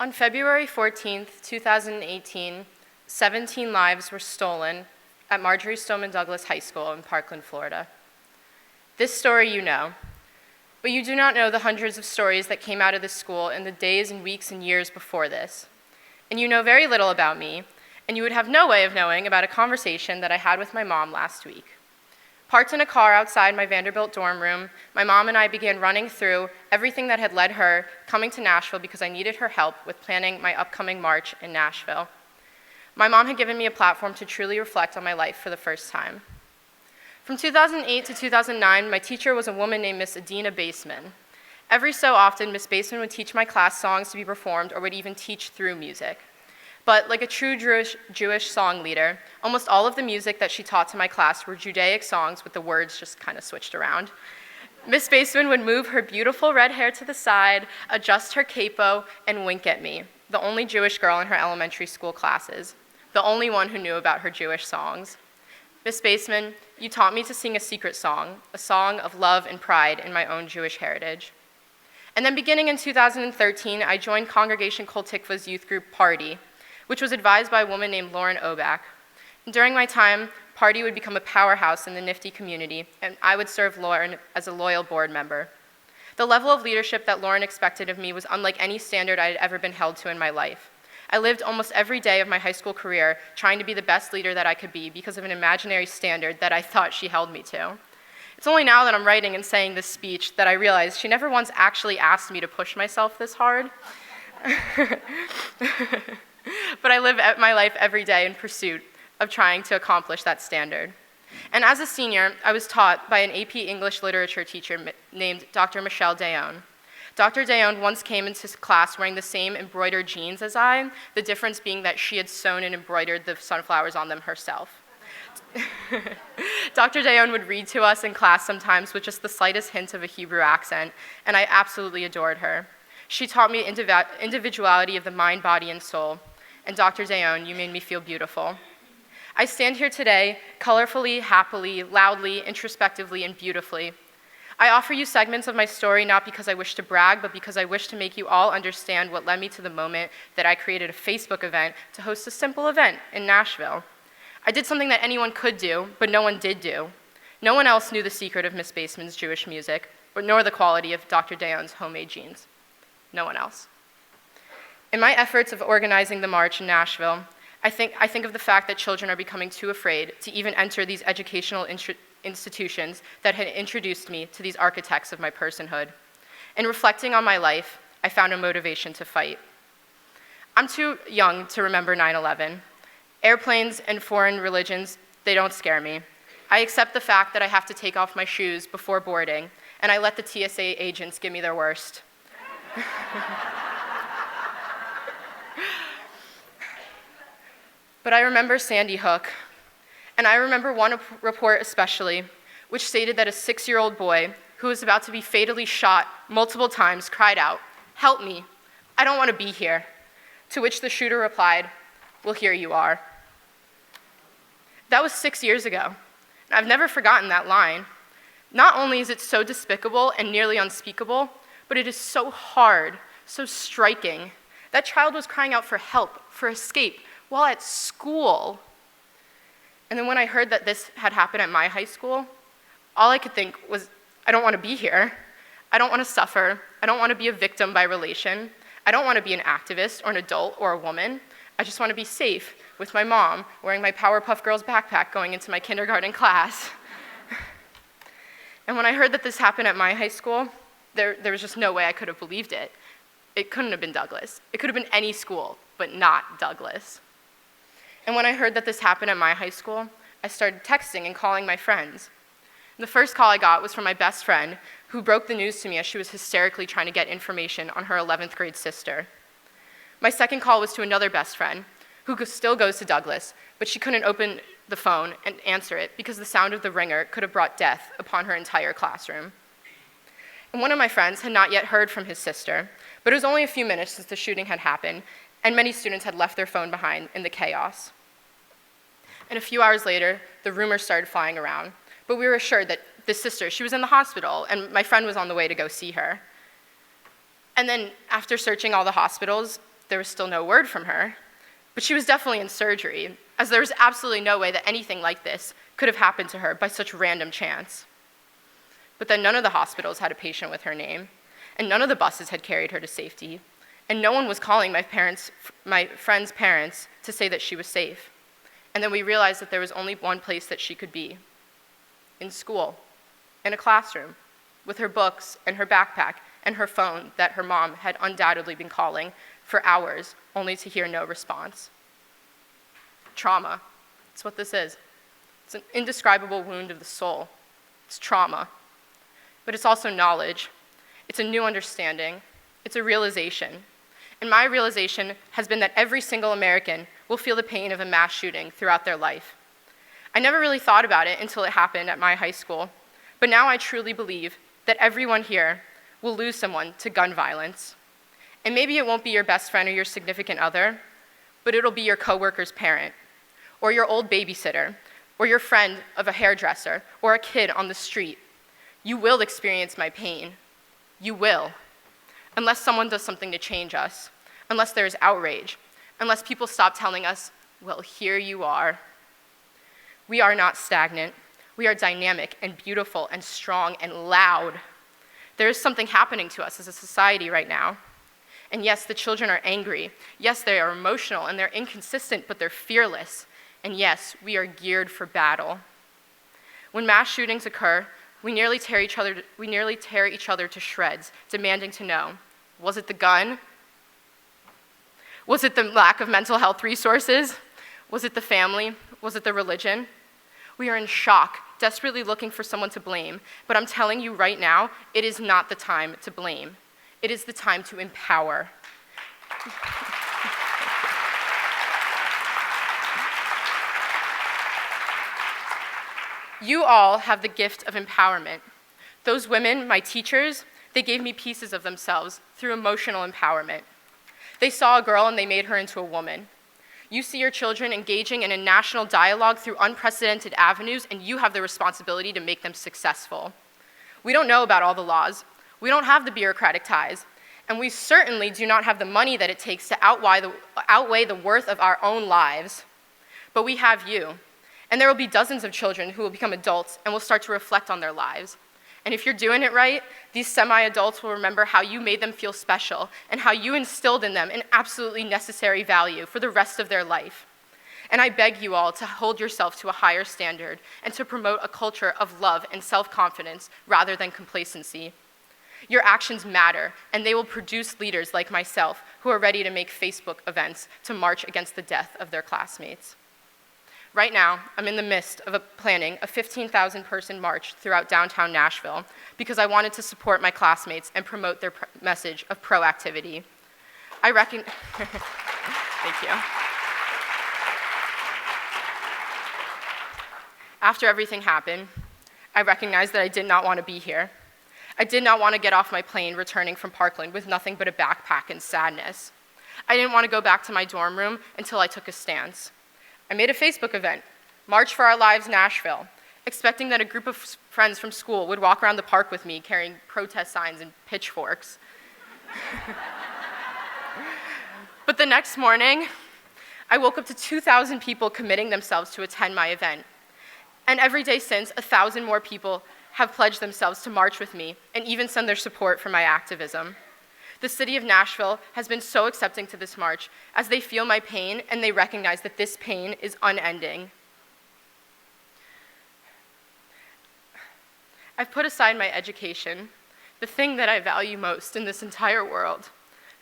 On February 14th, 2018, 17 lives were stolen at Marjory Stoneman Douglas High School in Parkland, Florida. This story you know, but you do not know the hundreds of stories that came out of this school in the days and weeks and years before this. And you know very little about me, and you would have no way of knowing about a conversation that I had with my mom last week. Parked in a car outside my Vanderbilt dorm room, my mom and I began running through everything that had led her coming to Nashville because I needed her help with planning my upcoming march in Nashville. My mom had given me a platform to truly reflect on my life for the first time. From 2008 to 2009, my teacher was a woman named Miss Adina Baseman. Every so often, Miss Baseman would teach my class songs to be performed or would even teach through music. But like a true Jewish song leader, almost all of the music that she taught to my class were Judaic songs with the words just kind of switched around. Miss Baseman would move her beautiful red hair to the side, adjust her capo, and wink at me, the only Jewish girl in her elementary school classes, the only one who knew about her Jewish songs. Miss Baseman, you taught me to sing a secret song, a song of love and pride in my own Jewish heritage. And then beginning in 2013, I joined Congregation Kol Tikva's youth group Party, which was advised by a woman named Lauren Obach. During my time, Party would become a powerhouse in the Nifty community, and I would serve Lauren as a loyal board member. The level of leadership that Lauren expected of me was unlike any standard I had ever been held to in my life. I lived almost every day of my high school career trying to be the best leader that I could be because of an imaginary standard that I thought she held me to. It's only now that I'm writing and saying this speech that I realize she never once actually asked me to push myself this hard. But I live my life every day in pursuit of trying to accomplish that standard. And as a senior, I was taught by an AP English literature teacher named Dr. Michelle Dayon. Dr. Dayon once came into class wearing the same embroidered jeans as I, the difference being that she had sewn and embroidered the sunflowers on them herself. Dr. Dayon would read to us in class sometimes with just the slightest hint of a Hebrew accent, and I absolutely adored her. She taught me individuality of the mind, body, and soul. And Dr. Dayon, you made me feel beautiful. I stand here today, colorfully, happily, loudly, introspectively, and beautifully. I offer you segments of my story not because I wish to brag, but because I wish to make you all understand what led me to the moment that I created a Facebook event to host a simple event in Nashville. I did something that anyone could do, but no one did do. No one else knew the secret of Miss Baseman's Jewish music, nor the quality of Dr. Dayon's homemade jeans. No one else. In my efforts of organizing the march in Nashville, I think of the fact that children are becoming too afraid to even enter these educational institutions that had introduced me to these architects of my personhood. In reflecting on my life, I found a motivation to fight. I'm too young to remember 9/11. Airplanes and foreign religions, they don't scare me. I accept the fact that I have to take off my shoes before boarding, and I let the TSA agents give me their worst. But I remember Sandy Hook, and I remember one report especially, which stated that a 6-year-old boy who was about to be fatally shot multiple times cried out, "Help me, I don't want to be here." To which the shooter replied, "Well, here you are." That was 6 years ago, and I've never forgotten that line. Not only is it so despicable and nearly unspeakable, but it is so hard, so striking. That child was crying out for help, for escape, while at school. And then when I heard that this had happened at my high school, all I could think was, I don't want to be here. I don't want to suffer. I don't want to be a victim by relation. I don't want to be an activist or an adult or a woman. I just want to be safe with my mom wearing my Powerpuff Girls backpack going into my kindergarten class. And when I heard that this happened at my high school, there was just no way I could have believed it. It couldn't have been Douglas. It could have been any school, but not Douglas. And when I heard that this happened at my high school, I started texting and calling my friends. And the first call I got was from my best friend, who broke the news to me as she was hysterically trying to get information on her 11th grade sister. My second call was to another best friend, who still goes to Douglas, but she couldn't open the phone and answer it because the sound of the ringer could have brought death upon her entire classroom. And one of my friends had not yet heard from his sister, but it was only a few minutes since the shooting had happened, and many students had left their phone behind in the chaos. And a few hours later, the rumors started flying around, but we were assured that this sister, she was in the hospital, and my friend was on the way to go see her. And then after searching all the hospitals, There was still no word from her, but she was definitely in surgery, as there was absolutely no way that anything like this could have happened to her by such random chance. But then none of the hospitals had a patient with her name, and none of the buses had carried her to safety, and no one was calling my friend's parents to say that she was safe. And then we realized that there was only one place that she could be: in school, in a classroom, with her books and her backpack and her phone that her mom had undoubtedly been calling for hours, only to hear no response. Trauma. That's what this is. It's an indescribable wound of the soul. It's trauma. But it's also knowledge. It's a new understanding. It's a realization. And my realization has been that every single American will feel the pain of a mass shooting throughout their life. I never really thought about it until it happened at my high school, but now I truly believe that everyone here will lose someone to gun violence. And maybe it won't be your best friend or your significant other, but it'll be your coworker's parent, or your old babysitter, or your friend of a hairdresser, or a kid on the street. You will experience my pain. You will. Unless someone does something to change us, unless there is outrage, unless people stop telling us, well, here you are. We are not stagnant. We are dynamic and beautiful and strong and loud. There is something happening to us as a society right now. And yes, the children are angry. Yes, they are emotional and they're inconsistent, but they're fearless. And yes, we are geared for battle. When mass shootings occur, we nearly tear each other to shreds, demanding to know, was it the gun? Was it the lack of mental health resources? Was it the family? Was it the religion? We are in shock, desperately looking for someone to blame. But I'm telling you right now, it is not the time to blame. It is the time to empower. You all have the gift of empowerment. Those women, my teachers, they gave me pieces of themselves through emotional empowerment. They saw a girl and they made her into a woman. You see your children engaging in a national dialogue through unprecedented avenues, and you have the responsibility to make them successful. We don't know about all the laws. We don't have the bureaucratic ties. And we certainly do not have the money that it takes to outweigh the worth of our own lives. But we have you. And there will be dozens of children who will become adults and will start to reflect on their lives. And if you're doing it right, these semi-adults will remember how you made them feel special and how you instilled in them an absolutely necessary value for the rest of their life. And I beg you all to hold yourself to a higher standard and to promote a culture of love and self-confidence rather than complacency. Your actions matter, and they will produce leaders like myself who are ready to make Facebook events to march against the death of their classmates. Right now, I'm in the midst of planning a 15,000-person march throughout downtown Nashville because I wanted to support my classmates and promote their message of proactivity. Thank you. After everything happened, I recognized that I did not want to be here. I did not want to get off my plane returning from Parkland with nothing but a backpack and sadness. I didn't want to go back to my dorm room until I took a stance. I made a Facebook event, March for Our Lives Nashville, expecting that a group of friends from school would walk around the park with me carrying protest signs and pitchforks. But the next morning, I woke up to 2,000 people committing themselves to attend my event. And every day since, 1,000 more people have pledged themselves to march with me and even send their support for my activism. The city of Nashville has been so accepting to this march as they feel my pain and they recognize that this pain is unending. I've put aside my education, the thing that I value most in this entire world,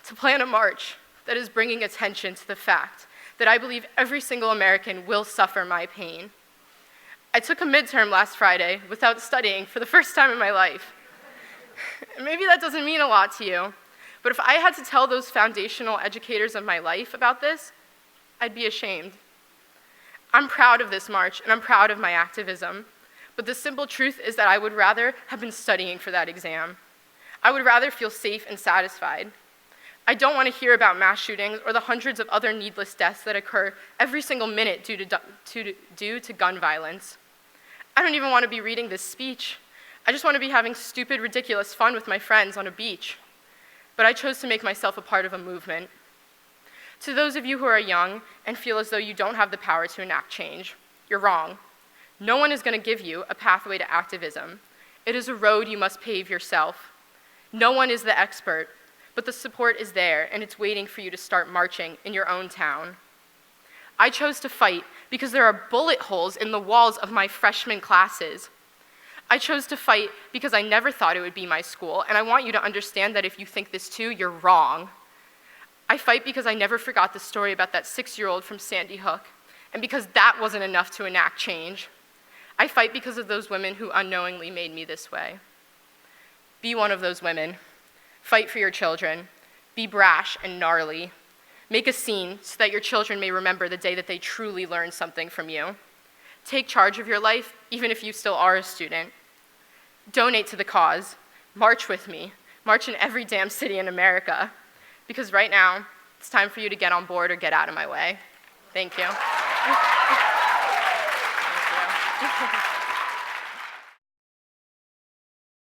to plan a march that is bringing attention to the fact that I believe every single American will suffer my pain. I took a midterm last Friday without studying for the first time in my life. Maybe that doesn't mean a lot to you, but if I had to tell those foundational educators of my life about this, I'd be ashamed. I'm proud of this march, and I'm proud of my activism, but the simple truth is that I would rather have been studying for that exam. I would rather feel safe and satisfied. I don't want to hear about mass shootings or the hundreds of other needless deaths that occur every single minute due to gun violence. I don't even want to be reading this speech. I just want to be having stupid, ridiculous fun with my friends on a beach. But I chose to make myself a part of a movement. To those of you who are young and feel as though you don't have the power to enact change, you're wrong. No one is going to give you a pathway to activism. It is a road you must pave yourself. No one is the expert, but the support is there, and it's waiting for you to start marching in your own town. I chose to fight because there are bullet holes in the walls of my freshman classes. I chose to fight because I never thought it would be my school, and I want you to understand that if you think this too, you're wrong. I fight because I never forgot the story about that 6-year-old from Sandy Hook, and because that wasn't enough to enact change. I fight because of those women who unknowingly made me this way. Be one of those women. Fight for your children. Be brash and gnarly. Make a scene so that your children may remember the day that they truly learned something from you. Take charge of your life, even if you still are a student. Donate to the cause. March with me. March in every damn city in America. Because right now, it's time for you to get on board or get out of my way. Thank you.